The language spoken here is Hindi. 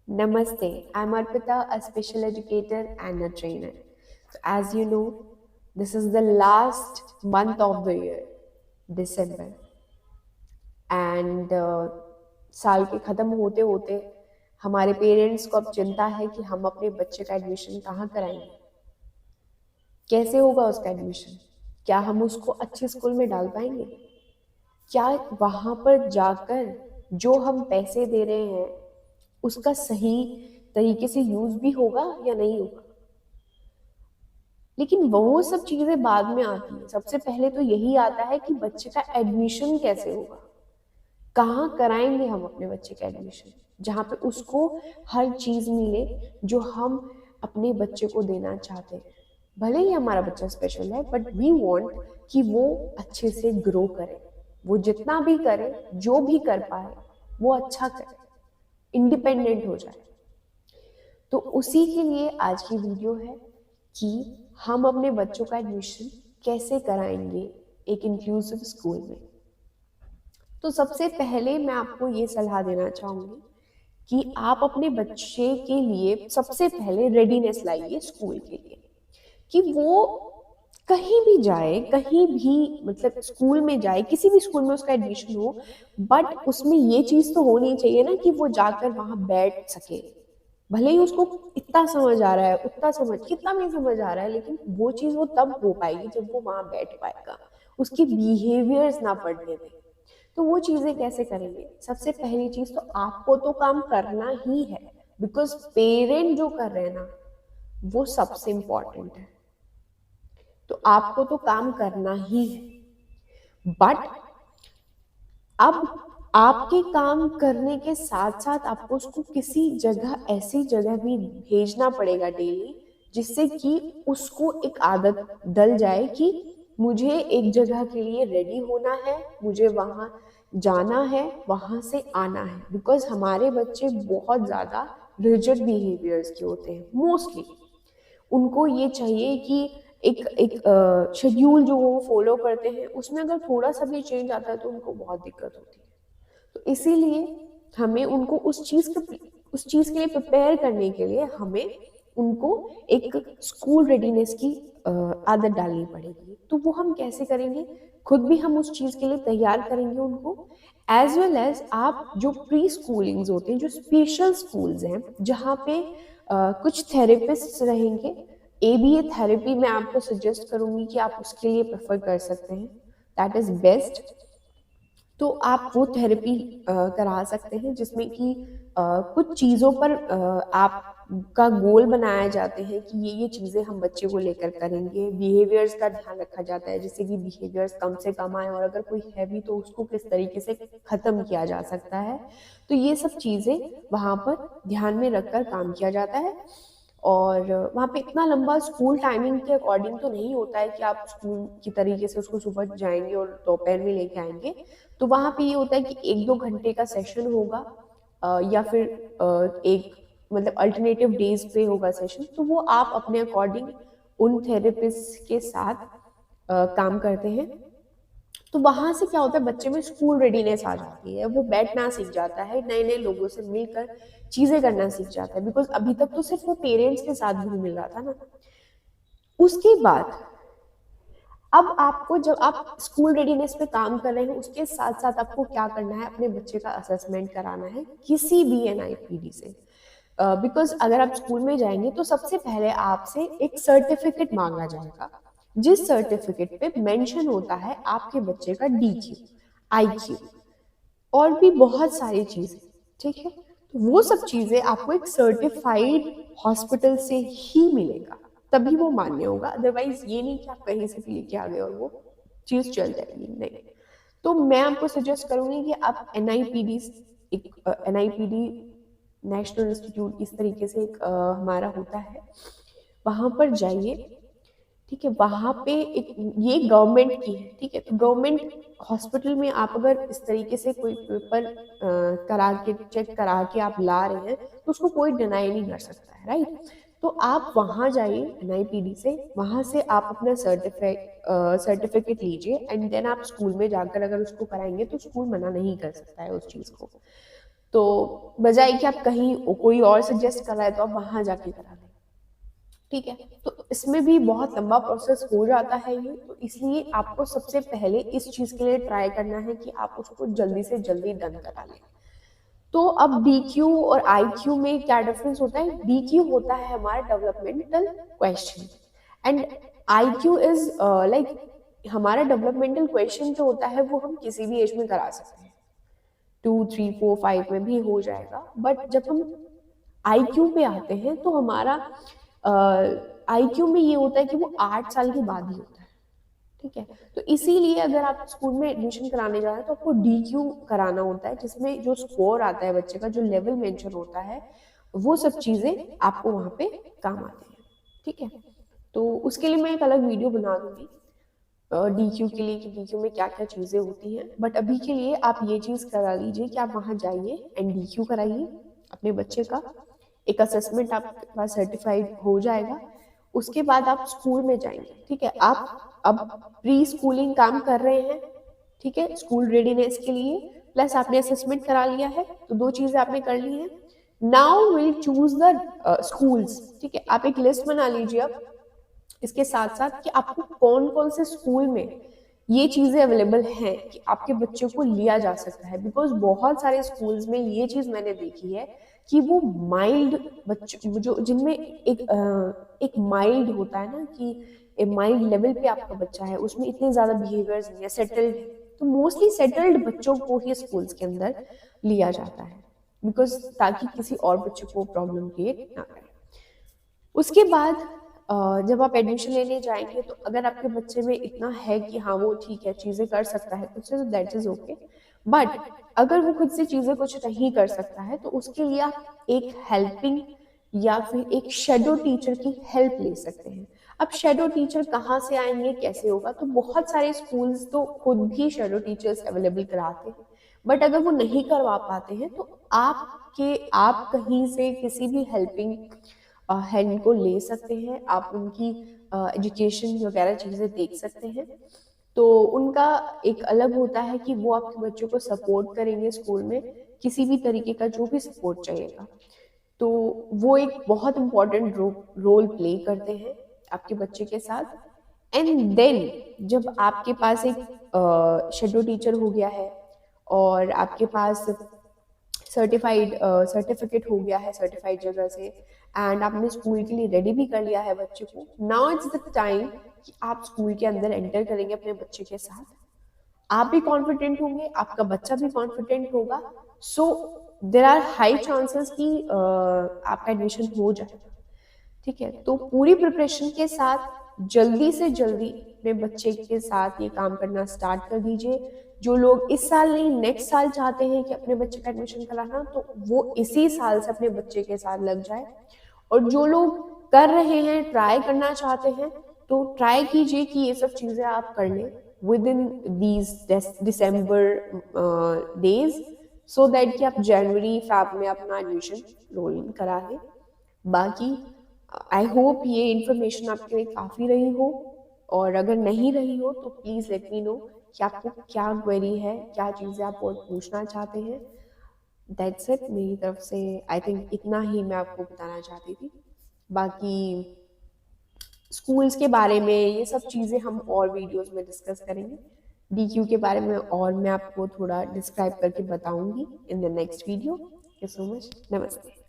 Namaste, I'm Arpita, a special educator and a trainer. So, as you know, this is the last month of the year, December, and साल के ख़त्म होते होते हमारे पेरेंट्स को अब चिंता है कि हम अपने बच्चे का एडमिशन कहाँ कराएंगे, कैसे होगा उसका एडमिशन, क्या हम उसको अच्छे स्कूल में डाल पाएंगे, क्या वहाँ पर जाकर जो हम पैसे दे रहे हैं उसका सही तरीके से यूज़ भी होगा या नहीं होगा। लेकिन वो सब चीज़ें बाद में आती हैं। सबसे पहले तो यही आता है कि बच्चे का एडमिशन कैसे होगा, कहाँ कराएंगे हम अपने बच्चे का एडमिशन, जहाँ पे उसको हर चीज़ मिले जो हम अपने बच्चे को देना चाहते हैं। भले ही हमारा बच्चा स्पेशल है, बट वी वांट कि वो अच्छे से ग्रो करे, वो जितना भी करे, जो भी कर पाए, वो अच्छा करे, इंडिपेंडेंट हो जाए। तो उसी के लिए आज की वीडियो है कि हम अपने बच्चों का एडमिशन कैसे कराएंगे एक इंक्लूसिव स्कूल में। तो सबसे पहले मैं आपको ये सलाह देना चाहूँगी कि आप अपने बच्चे के लिए सबसे पहले रेडीनेस लाइए स्कूल के लिए, कि वो कहीं भी जाए, कहीं भी मतलब स्कूल में जाए, किसी भी स्कूल में उसका एडमिशन हो, बट उसमें ये चीज़ तो होनी चाहिए ना कि वो जाकर वहाँ बैठ सके। भले ही उसको इतना समझ आ रहा है, उतना समझ, कितना भी समझ आ रहा है, लेकिन वो चीज़ वो तब हो पाएगी जब वो वहाँ बैठ पाएगा, उसके बिहेवियर्स ना पढ़ने दें। तो वो चीज़ें कैसे करेंगे? सबसे पहली चीज़ तो आपको तो काम करना ही है, बिकॉज पेरेंट जो कर रहे हैं ना, वो सबसे इम्पॉर्टेंट है। तो आपको तो काम करना ही है, बट अब आपके काम करने के साथ साथ आपको उसको किसी जगह, ऐसी जगह भी भेजना पड़ेगा डेली, जिससे कि उसको एक आदत डल जाए कि मुझे एक जगह के लिए रेडी होना है, मुझे वहाँ जाना है, वहाँ से आना है। बिकॉज हमारे बच्चे बहुत ज़्यादा रिजिड बिहेवियर्स के होते हैं मोस्टली। उनको ये चाहिए कि एक एक शेड्यूल जो वो फॉलो करते हैं, उसमें अगर थोड़ा सा भी चेंज आता है तो उनको बहुत दिक्कत होती है। तो इसीलिए हमें उनको उस चीज़ के लिए प्रिपेयर करने के लिए हमें उनको एक स्कूल रेडीनेस की आदत डालनी पड़ेगी। तो वो हम कैसे करेंगे? खुद भी हम उस चीज़ के लिए तैयार करेंगे उनको, एज वेल एज आप जो प्री स्कूलिंग्स होते हैं, जो स्पेशल स्कूल्स हैं, जहाँ पे कुछ थेरेपिस्ट रहेंगे। ABA थेरेपी मैं आपको सजेस्ट करूँगी कि आप उसके लिए प्रेफर कर सकते हैं, दैट इज़ बेस्ट। तो आप वो थेरेपी करा सकते हैं जिसमें कि कुछ चीज़ों पर आपका गोल बनाए जाते हैं कि ये चीज़ें हम बच्चे को लेकर करेंगे। बिहेवियर्स का ध्यान रखा जाता है, जिससे कि बिहेवियर्स कम से कम आए, और अगर कोई है भी तो उसको किस तरीके से ख़त्म किया जा सकता है। तो ये सब चीज़ें वहाँ पर ध्यान में रखकर काम किया जाता है। और वहाँ पे इतना लंबा स्कूल टाइमिंग के अकॉर्डिंग तो नहीं होता है कि आप स्कूल की तरीके से उसको सुबह जाएँगे और दोपहर में लेके आएँगे। तो वहाँ पे ये होता है कि 1-2 घंटे का सेशन होगा, या फिर एक मतलब अल्टरनेटिव डेज़ पे होगा सेशन। तो वो आप अपने अकॉर्डिंग उन थेरेपिस्ट के साथ काम करते हैं। तो वहाँ से क्या होता है, बच्चे में स्कूल रेडीनेस आ जाती है, वो बैठना सीख जाता है, नए-नए लोगों से मिलकर चीज़ें करना सीख जाता है। बिकॉज़ अभी तक तो सिर्फ़ वो पेरेंट्स के साथ घुल मिल रहा था ना। उसके बाद अब आपको, जब आप स्कूल रेडीनेस पे काम कर रहे हैं, उसके साथ-साथ आपको क्या करना है, अपने बच्चे का असेसमेंट कराना है किसी भी NIPD से। बिकॉज़ अगर आप स्कूल में जाएँगे तो सबसे पहले आपसे एक सर्टिफ़िकेट माँगा जाएगा, जिस सर्टिफ़िकेट पे मेंशन होता है आपके बच्चे का DQ, IQ और भी बहुत सारी चीज़ें, ठीक है? तो वो सब चीज़ें आपको एक सर्टिफ़ाइड हॉस्पिटल से ही मिलेगा, तभी वो मान्य होगा। अदरवाइज़ ये नहीं कि आप कहीं से भी लेके आ गए और वो चीज़ चल जाएगी, नहीं। तो मैं आपको सजेस्ट करूँगी कि आप NIPDs, एक NIPD नेशनल इंस्टीट्यूट इस तरीके से एक हमारा होता है, वहाँ पर जाइए, ठीक है? वहाँ पे एक, ये गवर्नमेंट की है, ठीक है? तो गवर्नमेंट हॉस्पिटल में आप अगर इस तरीके से कोई पेपर करा के, चेक करा के आप ला रहे हैं, तो उसको कोई डिनाई नहीं कर सकता है, राइट? तो आप वहाँ जाइए NIPD से, वहाँ से आप अपना सर्टिफिकेट लीजिए, एंड देन आप स्कूल में जाकर अगर उसको कराएँगे तो स्कूल मना नहीं कर सकता है उस चीज़ को। तो बजाय कि आप कहीं कोई और सजेस्ट कर रहा है तो आप वहां जाके करा लें, ठीक है। तो इसमें भी बहुत लंबा प्रोसेस हो जाता है ये, तो इसलिए आपको सबसे पहले इस चीज के लिए ट्राई करना है कि आप उसको जल्दी से जल्दी डन करा लें। तो अब DQ और IQ में क्या डिफरेंस होता है? DQ होता है हमारा developmental question and IQ is like हमारा डेवलपमेंटल क्वेश्चन जो होता है वो हम किसी भी एज में करा सकते हैं, 2, 3, 4, 5 में भी हो जाएगा। बट जब हम IQ पे आते हैं तो हमारा IQ में ये होता है कि वो 8 साल के बाद ही होता है, ठीक है। तो इसीलिए अगर आप स्कूल में एडमिशन कराने जा रहे हैं तो आपको DQ कराना होता है, जिसमें जो स्कोर आता है बच्चे का, जो लेवल मेंशन होता है, वो सब चीजें आपको वहां पे काम आती है, ठीक है। तो उसके लिए मैं एक अलग वीडियो बना दूंगी DQ के लिए कि DQ में क्या क्या चीजें होती हैं। बट अभी के लिए आप ये चीज करा लीजिए कि आप वहां जाइए एंड DQ कराइए अपने बच्चे का। एक असेसमेंट आपके पास सर्टिफाइड हो जाएगा, उसके बाद आप स्कूल में जाएंगे, ठीक है। आप अब प्री स्कूलिंग काम कर रहे हैं, ठीक है, स्कूल रेडीनेस के लिए, प्लस आपने असेसमेंट करा लिया है, तो 2 चीजें आपने कर ली हैं। Now will choose the schools, ठीक है। आप एक लिस्ट बना लीजिए अब इसके साथ साथ कि आपको कौन कौन से स्कूल में ये चीजें अवेलेबल हैं कि आपके बच्चे को लिया जा सकता है। बिकॉज बहुत सारे स्कूल्स में ये चीज मैंने देखी है कि वो माइल्ड बच्चों जो जिनमें एक माइल्ड होता है ना कि माइल्ड लेवल पे आपका बच्चा है, उसमें इतने ज्यादा बिहेवियर्स नहीं है, सेटल्ड है, तो मोस्टली सेटल्ड बच्चों को ही स्कूल्स के अंदर लिया जाता है, बिकॉज ताकि किसी और बच्चे को प्रॉब्लम क्रिएट ना करे। उसके बाद जब आप एडमिशन लेने जाएंगे तो अगर आपके बच्चे में इतना है कि हाँ वो ठीक है चीजें कर सकता है खुद से, तो दैट इज ओके। बट अगर वो खुद से चीजें कुछ नहीं कर सकता है तो उसके लिए आप एक हेल्पिंग या फिर एक शेडो टीचर की हेल्प ले सकते हैं। अब शेडो टीचर कहाँ से आएंगे, कैसे होगा? तो बहुत सारे स्कूल्स तो खुद भी शेडो टीचर्स अवेलेबल कराते हैं, बट अगर वो नहीं करवा पाते हैं तो आप कहीं से किसी भी हेल्पिंग हैंड को ले सकते हैं, आप उनकी एजुकेशन वगैरह चीज़ें देख सकते हैं। तो उनका एक अलग होता है कि वो आपके बच्चों को सपोर्ट करेंगे स्कूल में, किसी भी तरीके का जो भी सपोर्ट चाहिएगा, तो वो एक बहुत इम्पोर्टेंट रोल प्ले करते हैं आपके बच्चे के साथ। एंड देन जब आपके पास एक शेडो टीचर हो गया है और आपके पास सर्टिफिकेट हो गया है सर्टिफाइड जगह से, एंड आपने स्कूल के लिए रेडी भी कर लिया है बच्चे को, नाउ इट्स द टाइम कि आप स्कूल के अंदर एंटर करेंगे अपने बच्चे के साथ। आप भी कॉन्फिडेंट होंगे, आपका बच्चा भी कॉन्फिडेंट होगा, सो देर आर हाई चांसेस कि आपका एडमिशन हो जाएगा, ठीक है। तो पूरी प्रिपरेशन के साथ जल्दी से जल्दी अपने बच्चे के साथ ये काम करना स्टार्ट कर दीजिए। जो लोग इस साल नहीं नेक्स्ट साल चाहते हैं कि अपने बच्चे का एडमिशन कराना, तो वो इसी साल से अपने बच्चे के साथ लग जाए। और जो लोग कर रहे हैं, ट्राई करना चाहते हैं, तो ट्राई कीजिए कि ये सब चीज़ें आप कर लें with in these December days, so that कि आप जनवरी फैब में अपना एडमिशन रोल इन करा लें। बाकी आई होप ये इन्फॉर्मेशन आपके लिए काफ़ी रही हो, और अगर नहीं रही हो तो प्लीज़ लेट मी नो कि आपको क्या क्वेरी है, क्या चीज़ें आप और पूछना चाहते हैं। दैट्स इट मेरी तरफ से, आई थिंक इतना ही मैं आपको बताना चाहती थी। बाकी स्कूल्स के बारे में ये सब चीज़ें हम और वीडियोस में डिस्कस करेंगे। DQ के बारे में और मैं आपको थोड़ा डिस्क्राइब करके बताऊंगी in the next video. Thank you so much. नमस्ते।